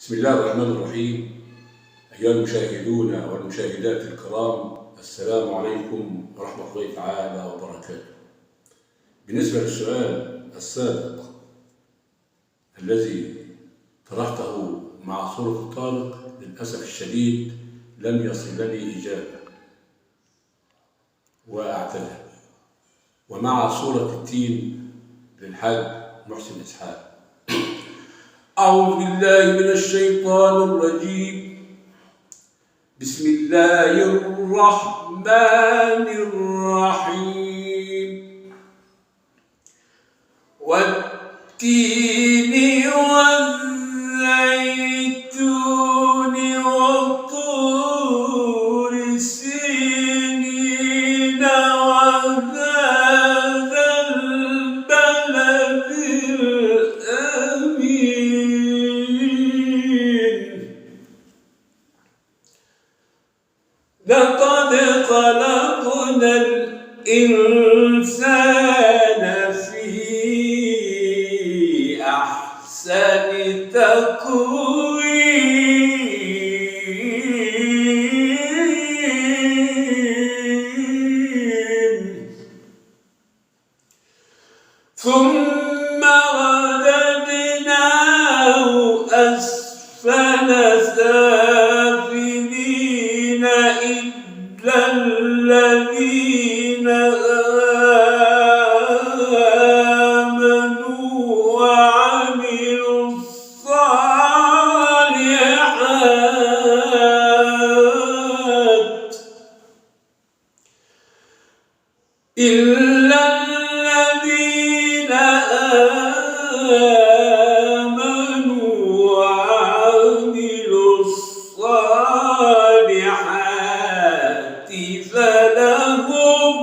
بسم الله الرحمن الرحيم. أيها المشاهدون والمشاهدات الكرام، السلام عليكم ورحمة الله تعالى وبركاته. بالنسبة للسؤال السابق الذي طرحته مع سورة الطارق، للأسف الشديد لم يصلني إجابة وأعتذر. ومع سورة التين للحاج محسن إسحاق. أعوذ بالله من الشيطان الرجيم. بسم الله الرحمن الرحيم. والتين والزيتون وطور سينين وهذا البلد الأمين. لقد خلقنا الإنسان في أحسن تقويم ثم رددناه أسفل سافلين إلا الذين آمنوا وعملوا الصالحات إلا الذين آمنوا وعملوا الصالحات فلهم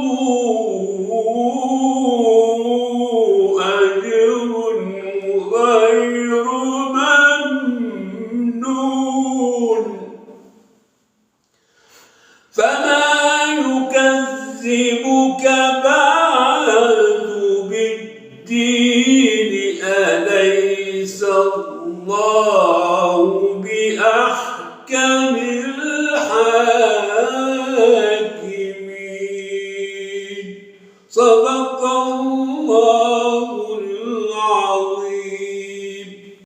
أجر غير ممنون. فما يكذبك بعد بالدين؟ أليس الله بأحكم الحاكمين؟